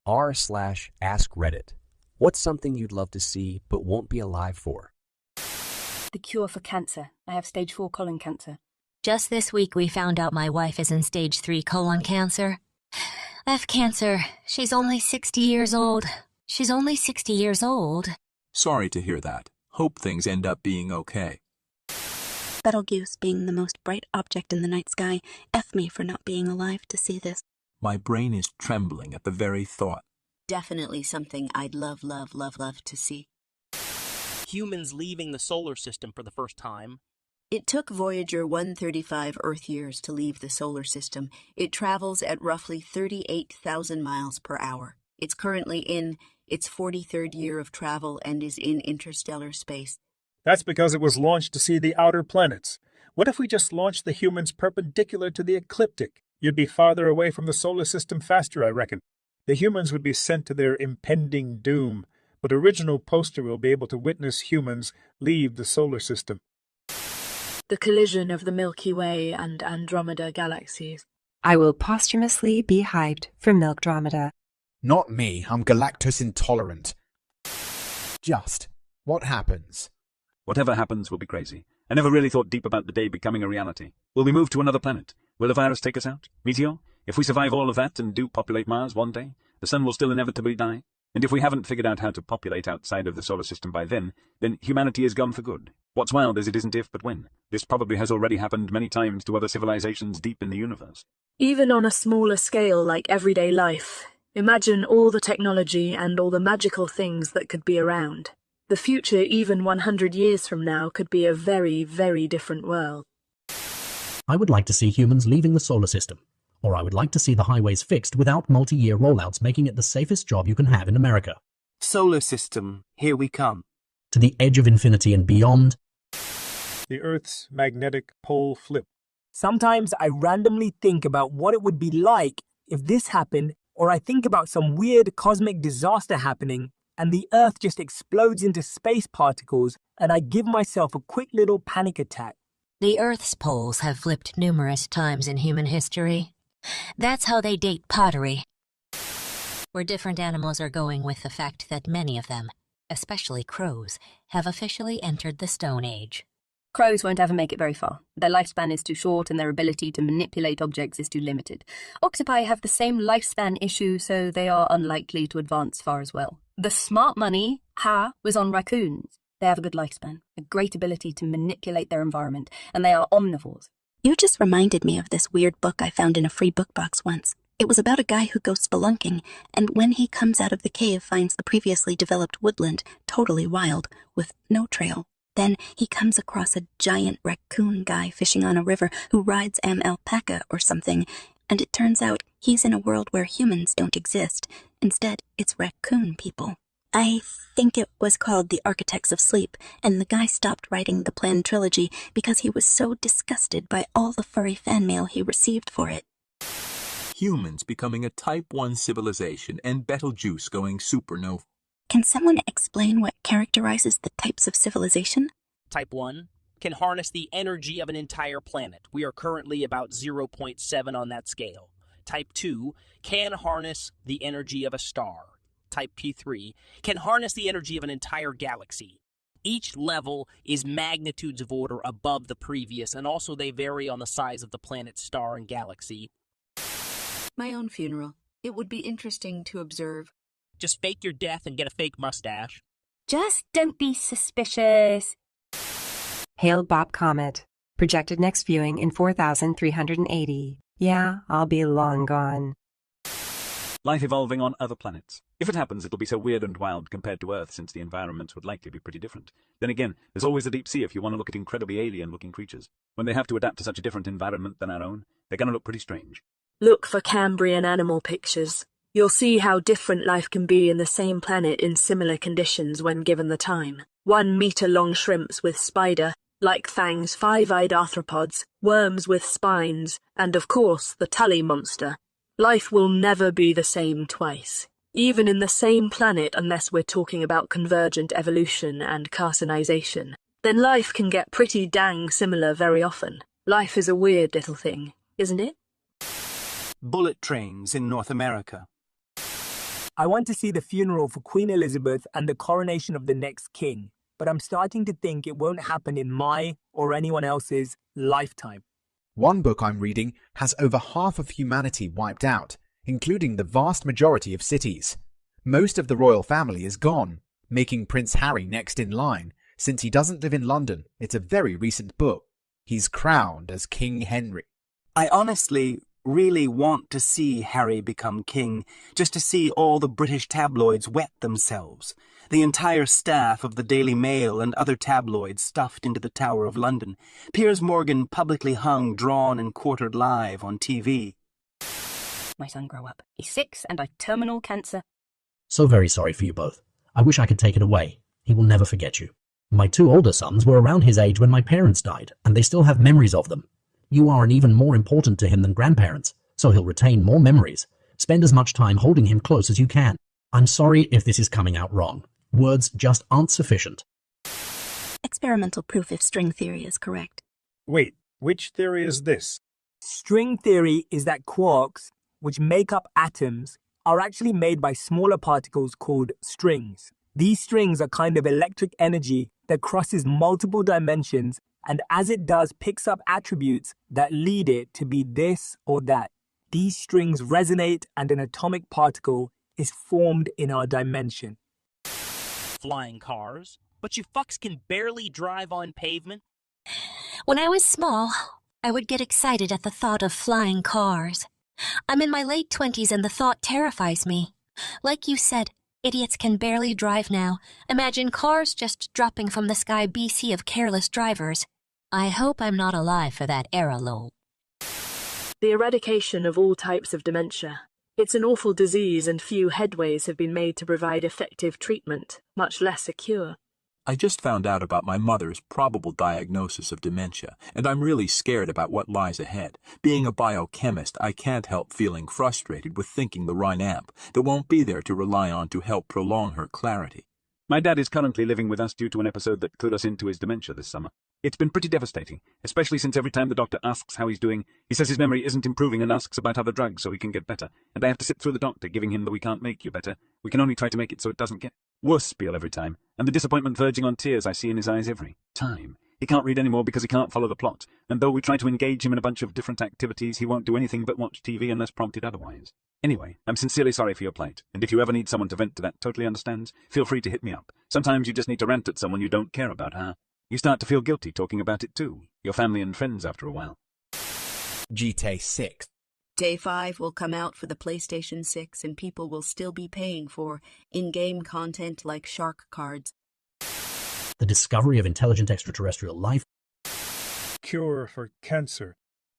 r/askreddit. What's something you'd love to see but won't be alive for? The cure for cancer. I have stage 4 colon cancer. Just this week we found out my wife is in stage 3 colon cancer. F cancer. She's only 60 years old. She's only 60 years old. Sorry to hear that. Hope things end up being okay. Betelgeuse being the most bright object in the night sky, F me for not being alive to see this. My brain is trembling at the very thought. Definitely something I'd love to see. Humans leaving the solar system for the first time. It took Voyager 135 Earth years to leave the solar system. It travels at roughly 38,000 miles per hour. It's currently in its 43rd year of travel and is in interstellar space. That's because it was launched to see the outer planets. What if we just launched the humans perpendicular to the ecliptic? You'd be farther away from the solar system faster, I reckon. The humans would be sent to their impending doom, but original Poster will be able to witness humans leave the solar system. The collision of the Milky Way and Andromeda galaxies. I will posthumously be hyped for Milkdromeda. Not me, I'm galactose intolerant. Just, what happens? Whatever happens will be crazy. I never really thought deep about the day becoming a reality. Will we move to another planet? Will the virus take us out? Meteor? If we survive all of that and do populate Mars one day, the sun will still inevitably die. And if we haven't figured out how to populate outside of the solar system by then humanity is gone for good. What's wild is it isn't if but when. This probably has already happened many times to other civilizations deep in the universe. Even on a smaller scale like everyday life, imagine all the technology and all the magical things that could be around. The future, even 100 years from now, could be a very, very different world. I would like to see humans leaving the solar system. Or I would like to see the highways fixed without multi-year rollouts, making it the safest job you can have in America. Solar system, here we come. To the edge of infinity and beyond. The Earth's magnetic pole flip. Sometimes I randomly think about what it would be like if this happened, or I think about some weird cosmic disaster happening, and the Earth just explodes into space particles, and I give myself a quick little panic attack. The Earth's poles have flipped numerous times in human history. That's how they date pottery. Where different animals are going with the fact that many of them, especially crows, have officially entered the Stone Age. Crows won't ever make it very far. Their lifespan is too short and their ability to manipulate objects is too limited. Octopi have the same lifespan issue, so they are unlikely to advance far as well. The smart money, was on raccoons. They have a good lifespan, a great ability to manipulate their environment, and they are omnivores. You just reminded me of this weird book I found in a free book box once. It was about a guy who goes spelunking, and when he comes out of the cave finds the previously developed woodland totally wild, with no trail. Then he comes across a giant raccoon guy fishing on a river who rides an alpaca or something, and it turns out he's in a world where humans don't exist. Instead, it's raccoon people. I think it was called The Architects of Sleep, and the guy stopped writing the planned trilogy because he was so disgusted by all the furry fan mail he received for it. Humans becoming a Type 1 civilization and Betelgeuse going supernova. Can someone explain what characterizes the types of civilization? Type 1 can harness the energy of an entire planet. We are currently about 0.7 on that scale. Type 2 can harness the energy of a star. Type P3 can harness the energy of an entire galaxy. Each level is magnitudes of order above the previous, and also they vary on the size of the planet, star, and galaxy. My own funeral. It would be interesting to observe. Just fake your death and get a fake mustache. Just don't be suspicious. Hail Bob Comet. Projected next viewing in 4,380. Yeah, I'll be long gone. Life evolving on other planets. If it happens, it'll be so weird and wild compared to Earth, since the environments would likely be pretty different. Then again, there's always the deep sea if you want to look at incredibly alien-looking creatures. When they have to adapt to such a different environment than our own, they're going to look pretty strange. Look for Cambrian animal pictures. You'll see how different life can be in the same planet in similar conditions when given the time. 1-meter-long shrimps with spider, like fangs, 5-eyed arthropods, worms with spines, and of course the Tully monster. Life will never be the same twice, even in the same planet unless we're talking about convergent evolution and carcinization. Then life can get pretty dang similar very often. Life is a weird little thing, isn't it? Bullet trains in North America. I want to see the funeral for Queen Elizabeth and the coronation of the next king, but I'm starting to think it won't happen in my or anyone else's lifetime. One book I'm reading has over half of humanity wiped out, including the vast majority of cities. Most of the royal family is gone, making Prince Harry next in line. Since he doesn't live in London, it's a very recent book. He's crowned as King Henry. I honestly really want to see Harry become king, just to see all the British tabloids wet themselves. The entire staff of the Daily Mail and other tabloids stuffed into the Tower of London. Piers Morgan publicly hung, drawn and quartered live on TV. My son grow up. He's 6 and I've terminal cancer. So very sorry for you both. I wish I could take it away. He will never forget you. My 2 older sons were around his age when my parents died, and they still have memories of them. You are an even more important to him than grandparents, so he'll retain more memories. Spend as much time holding him close as you can. I'm sorry if this is coming out wrong. Words just aren't sufficient. Experimental proof if string theory is correct. Wait, which theory is this? String theory is that quarks, which make up atoms, are actually made by smaller particles called strings. These strings are kind of electric energy that crosses multiple dimensions and as it does picks up attributes that lead it to be this or that. These strings resonate and an atomic particle is formed in our dimension. Flying cars, but you fucks can barely drive on pavement? When I was small, I would get excited at the thought of flying cars. I'm in my late 20s and the thought terrifies me. Like you said, idiots can barely drive now. Imagine cars just dropping from the sky BC of careless drivers. I hope I'm not alive for that era, lol. The eradication of all types of dementia. It's an awful disease and few headways have been made to provide effective treatment, much less a cure. I just found out about my mother's probable diagnosis of dementia, and I'm really scared about what lies ahead. Being a biochemist, I can't help feeling frustrated with thinking the right amp that won't be there to rely on to help prolong her clarity. My dad is currently living with us due to an episode that clued us into his dementia this summer. It's been pretty devastating, especially since every time the doctor asks how he's doing, he says his memory isn't improving and asks about other drugs so he can get better. And I have to sit through the doctor giving him the "we can't make you better, we can only try to make it so it doesn't get worse" spiel every time, and the disappointment verging on tears I see in his eyes every time. He can't read anymore because he can't follow the plot, and though we try to engage him in a bunch of different activities, he won't do anything but watch TV unless prompted otherwise. Anyway, I'm sincerely sorry for your plight, and if you ever need someone to vent to that totally understands, feel free to hit me up. Sometimes you just need to rant at someone you don't care about, huh? You start to feel guilty talking about it too, your family and friends after a while. GTA 6. Day 5 will come out for the PlayStation 6 and people will still be paying for in-game content like shark cards. The discovery of intelligent extraterrestrial life. Cure for cancer.